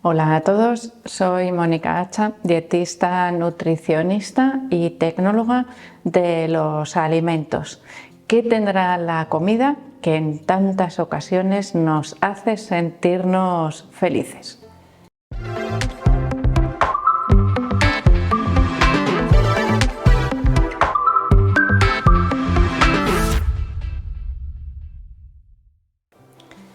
Hola a todos, soy Mónica Hacha, dietista, nutricionista y tecnóloga de los alimentos. ¿Qué tendrá la comida que en tantas ocasiones nos hace sentirnos felices?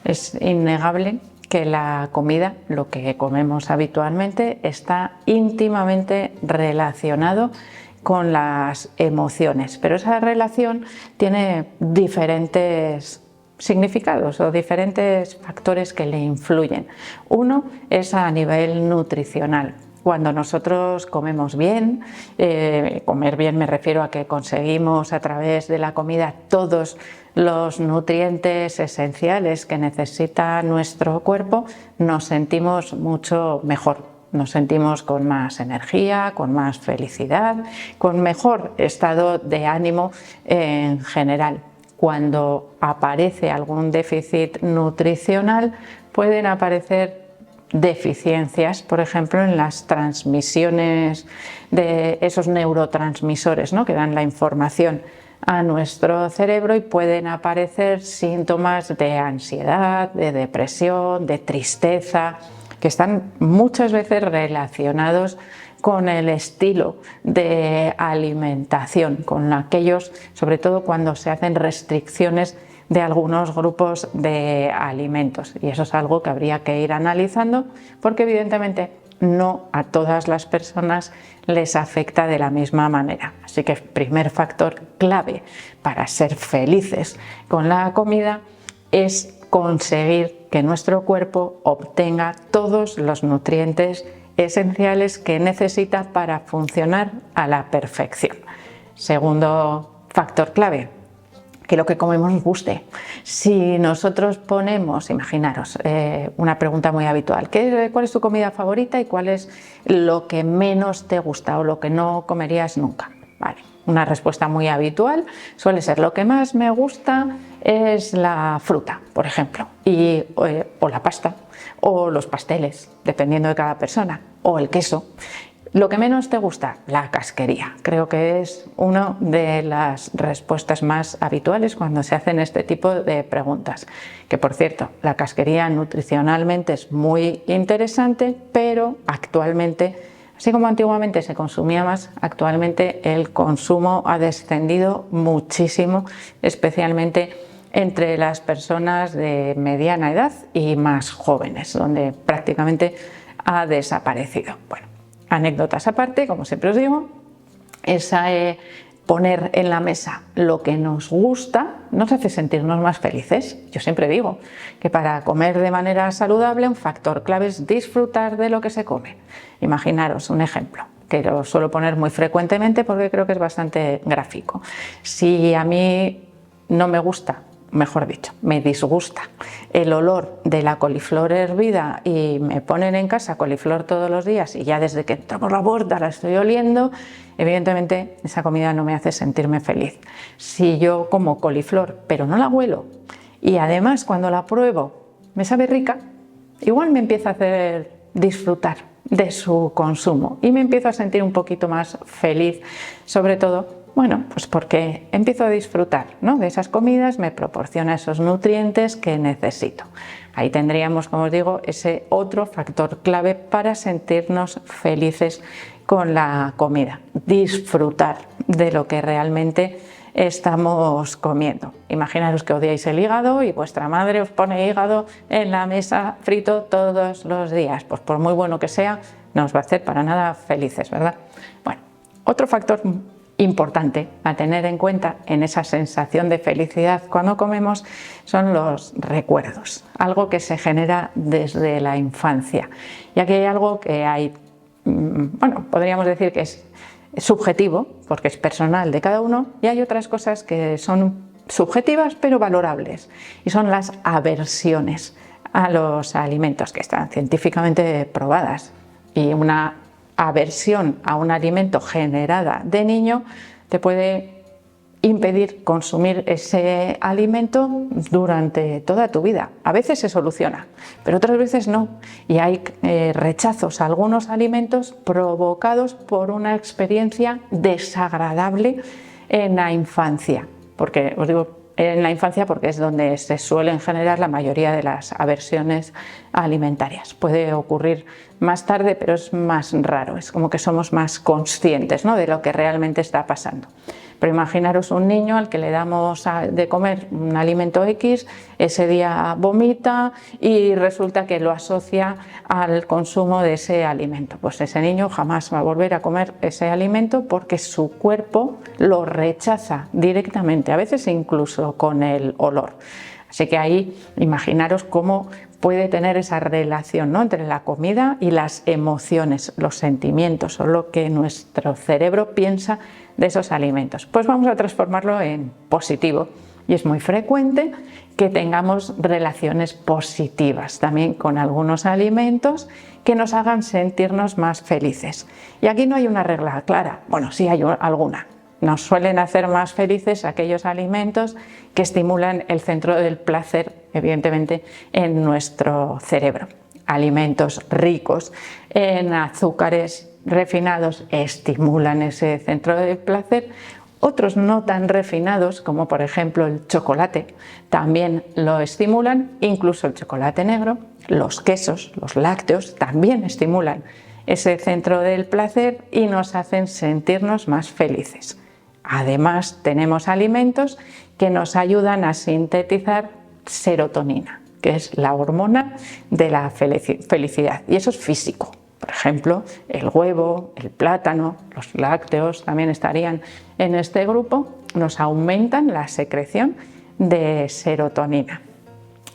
Es innegable que la comida, lo que comemos habitualmente, está íntimamente relacionado con las emociones, pero esa relación tiene diferentes significados o diferentes factores que le influyen. Uno es a nivel nutricional. Cuando nosotros comemos bien, comer bien me refiero a que conseguimos a través de la comida todos los nutrientes esenciales que necesita nuestro cuerpo, nos sentimos mucho mejor. Nos sentimos con más energía, con más felicidad, con mejor estado de ánimo en general. Cuando aparece algún déficit nutricional, pueden aparecer deficiencias, por ejemplo, en las transmisiones de esos neurotransmisores, ¿no?, que dan la información a nuestro cerebro, y pueden aparecer síntomas de ansiedad, de depresión, de tristeza, que están muchas veces relacionados con el estilo de alimentación, con aquellos, sobre todo cuando se hacen restricciones de algunos grupos de alimentos, y eso es algo que habría que ir analizando, porque evidentemente no a todas las personas les afecta de la misma manera. Así que el primer factor clave para ser felices con la comida es conseguir que nuestro cuerpo obtenga todos los nutrientes esenciales que necesita para funcionar a la perfección. Segundo factor clave, que lo que comemos nos guste. Si nosotros ponemos, imaginaros, una pregunta muy habitual: ¿cuál es tu comida favorita y cuál es lo que menos te gusta o lo que no comerías nunca? Vale, una respuesta muy habitual suele ser: lo que más me gusta es la fruta, por ejemplo, o la pasta, o los pasteles, dependiendo de cada persona, o el queso. Lo que menos te gusta, la casquería. Creo que es una de las respuestas más habituales cuando se hacen este tipo de preguntas. Que, por cierto, la casquería nutricionalmente es muy interesante, pero actualmente, así como antiguamente se consumía más, actualmente el consumo ha descendido muchísimo, especialmente entre las personas de mediana edad y más jóvenes, donde prácticamente ha desaparecido. Bueno, anécdotas aparte, como siempre os digo, poner en la mesa lo que nos gusta nos hace sentirnos más felices. Yo siempre digo que para comer de manera saludable un factor clave es disfrutar de lo que se come. Imaginaros un ejemplo que lo suelo poner muy frecuentemente porque creo que es bastante gráfico. Si a mí no me gusta, mejor dicho, me disgusta el olor de la coliflor hervida y me ponen en casa coliflor todos los días y ya desde que entro por la puerta la estoy oliendo, evidentemente esa comida no me hace sentirme feliz. Si yo como coliflor pero no la huelo y además cuando la pruebo me sabe rica, igual me empieza a hacer disfrutar de su consumo y me empiezo a sentir un poquito más feliz, sobre todo, bueno, pues porque empiezo a disfrutar, ¿no?, de esas comidas, me proporciona esos nutrientes que necesito. Ahí tendríamos, como os digo, ese otro factor clave para sentirnos felices con la comida, disfrutar de lo que realmente estamos comiendo. Imaginaros que odiáis el hígado y vuestra madre os pone hígado en la mesa frito todos los días. Pues por muy bueno que sea, no os va a hacer para nada felices, ¿verdad? Bueno, otro factor importante a tener en cuenta en esa sensación de felicidad cuando comemos son los recuerdos, algo que se genera desde la infancia. Y aquí hay algo que bueno, podríamos decir que es subjetivo, porque es personal de cada uno, y hay otras cosas que son subjetivas pero valorables, y son las aversiones a los alimentos, que están científicamente probadas. Y una aversión a un alimento generada de niño te puede impedir consumir ese alimento durante toda tu vida. A veces se soluciona, pero otras veces no. Y hay rechazos a algunos alimentos provocados por una experiencia desagradable en la infancia. Porque os digo en la infancia porque es donde se suelen generar la mayoría de las aversiones alimentarias. Puede ocurrir más tarde, pero es más raro. Es como que somos más conscientes, ¿no?, de lo que realmente está pasando. Pero imaginaros un niño al que le damos de comer un alimento X, ese día vomita y resulta que lo asocia al consumo de ese alimento. Pues ese niño jamás va a volver a comer ese alimento porque su cuerpo lo rechaza directamente, a veces incluso con el olor. Así que ahí imaginaros cómo puede tener esa relación, ¿no?, entre la comida y las emociones, los sentimientos o lo que nuestro cerebro piensa de esos alimentos. Pues vamos a transformarlo en positivo y es muy frecuente que tengamos relaciones positivas también con algunos alimentos que nos hagan sentirnos más felices. Y aquí no hay una regla clara, bueno, sí hay alguna. Nos suelen hacer más felices aquellos alimentos que estimulan el centro del placer, evidentemente, en nuestro cerebro. Alimentos ricos en azúcares refinados estimulan ese centro del placer. Otros no tan refinados, como por ejemplo el chocolate, también lo estimulan, incluso el chocolate negro. Los quesos, los lácteos, también estimulan ese centro del placer y nos hacen sentirnos más felices. Además, tenemos alimentos que nos ayudan a sintetizar serotonina, que es la hormona de la felicidad, y eso es físico. Por ejemplo, el huevo, el plátano, los lácteos también estarían en este grupo, nos aumentan la secreción de serotonina.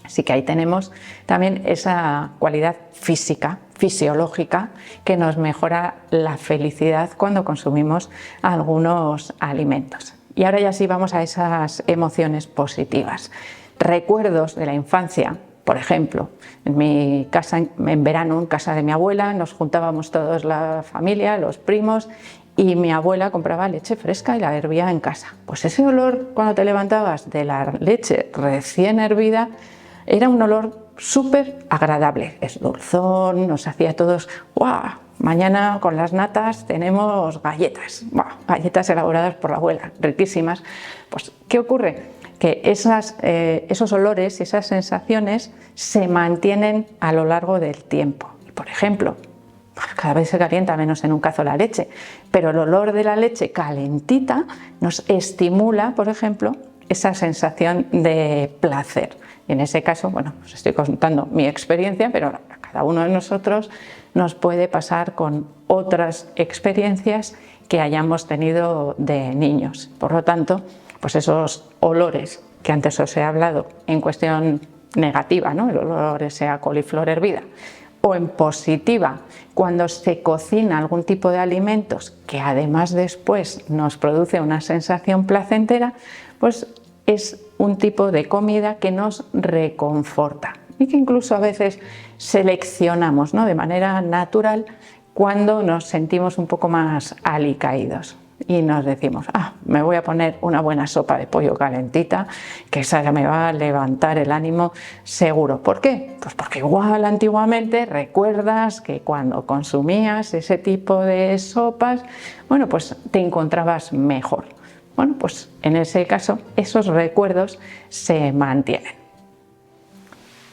Así que ahí tenemos también esa cualidad física, fisiológica, que nos mejora la felicidad cuando consumimos algunos alimentos. Y ahora ya sí vamos a esas emociones positivas. Recuerdos de la infancia. Por ejemplo, en mi casa, en verano, en casa de mi abuela, nos juntábamos todos, la familia, los primos, y mi abuela compraba leche fresca y la hervía en casa. Pues ese olor cuando te levantabas de la leche recién hervida era un olor súper agradable, es dulzón, nos hacía a todos, ¡guau! Mañana con las natas tenemos galletas, ¡guau! Galletas elaboradas por la abuela, riquísimas. Pues, ¿qué ocurre? Que esos olores y esas sensaciones se mantienen a lo largo del tiempo. Por ejemplo, cada vez se calienta menos en un cazo la leche, pero el olor de la leche calentita nos estimula, por ejemplo, esa sensación de placer. Y en ese caso, bueno, os estoy contando mi experiencia, pero a cada uno de nosotros nos puede pasar con otras experiencias que hayamos tenido de niños. Por lo tanto, pues esos olores que antes os he hablado en cuestión negativa, ¿no?, el olor ese a coliflor hervida, o en positiva, cuando se cocina algún tipo de alimentos que además después nos produce una sensación placentera, pues es un tipo de comida que nos reconforta y que incluso a veces seleccionamos, ¿no?, de manera natural cuando nos sentimos un poco más alicaídos. Y nos decimos, me voy a poner una buena sopa de pollo calentita, que esa ya me va a levantar el ánimo seguro. ¿Por qué? Pues porque igual antiguamente recuerdas que cuando consumías ese tipo de sopas, bueno, pues te encontrabas mejor. Bueno, pues en ese caso esos recuerdos se mantienen.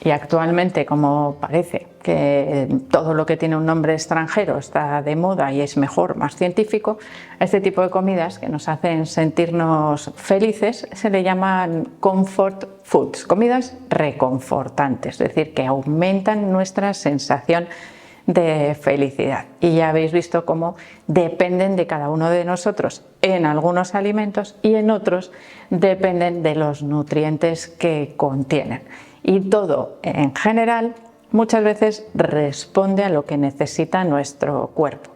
Y actualmente, como parece que todo lo que tiene un nombre extranjero está de moda y es mejor, más científico, a este tipo de comidas que nos hacen sentirnos felices se le llaman comfort foods, comidas reconfortantes, es decir, que aumentan nuestra sensación de felicidad. Y ya habéis visto cómo dependen de cada uno de nosotros en algunos alimentos y en otros dependen de los nutrientes que contienen. Y todo, en general, muchas veces responde a lo que necesita nuestro cuerpo.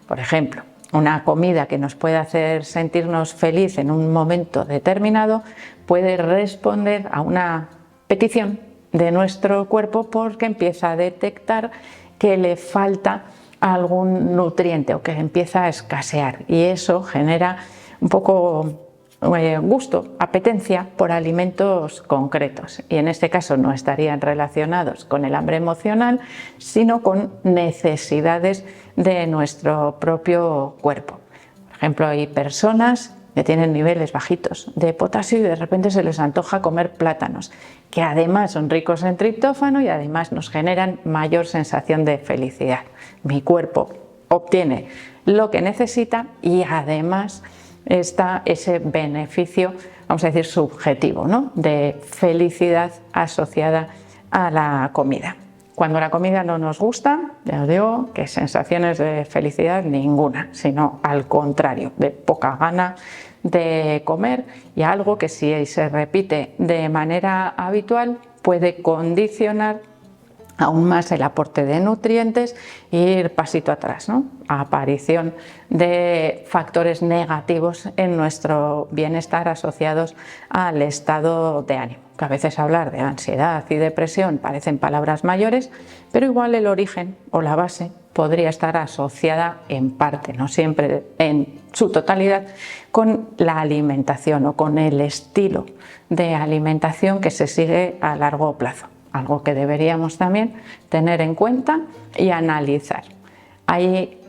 Por ejemplo, una comida que nos puede hacer sentirnos feliz en un momento determinado puede responder a una petición de nuestro cuerpo porque empieza a detectar que le falta algún nutriente o que empieza a escasear, y eso genera un poco gusto, apetencia por alimentos concretos, y en este caso no estarían relacionados con el hambre emocional, sino con necesidades de nuestro propio cuerpo. Por ejemplo, hay personas que tienen niveles bajitos de potasio y de repente se les antoja comer plátanos, que además son ricos en triptófano y además nos generan mayor sensación de felicidad. Mi cuerpo obtiene lo que necesita y además está ese beneficio, vamos a decir, subjetivo, ¿no?, de felicidad asociada a la comida. Cuando la comida no nos gusta, ya os digo que sensaciones de felicidad ninguna, sino al contrario, de poca gana de comer, y algo que si se repite de manera habitual puede condicionar aún más el aporte de nutrientes e ir pasito atrás, ¿no?, aparición de factores negativos en nuestro bienestar asociados al estado de ánimo. Que a veces hablar de ansiedad y depresión parecen palabras mayores, pero igual el origen o la base podría estar asociada en parte, no siempre en su totalidad, con la alimentación o con el estilo de alimentación que se sigue a largo plazo. Algo que deberíamos también tener en cuenta y analizar. Hay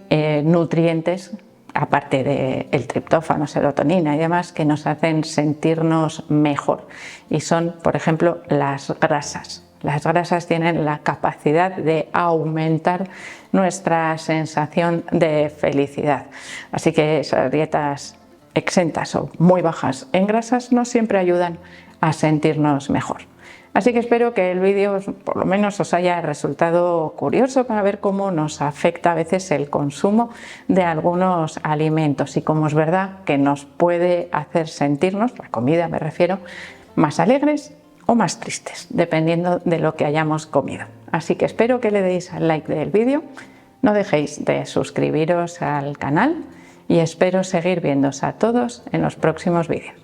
nutrientes, aparte del triptófano, serotonina y demás, que nos hacen sentirnos mejor, y son, por ejemplo, las grasas. Las grasas tienen la capacidad de aumentar nuestra sensación de felicidad, así que esas dietas exentas o muy bajas en grasas no siempre ayudan a sentirnos mejor. Así que espero que el vídeo por lo menos os haya resultado curioso para ver cómo nos afecta a veces el consumo de algunos alimentos y cómo es verdad que nos puede hacer sentirnos, la comida me refiero, más alegres o más tristes, dependiendo de lo que hayamos comido. Así que espero que le deis al like del vídeo, no dejéis de suscribiros al canal y espero seguir viéndoos a todos en los próximos vídeos.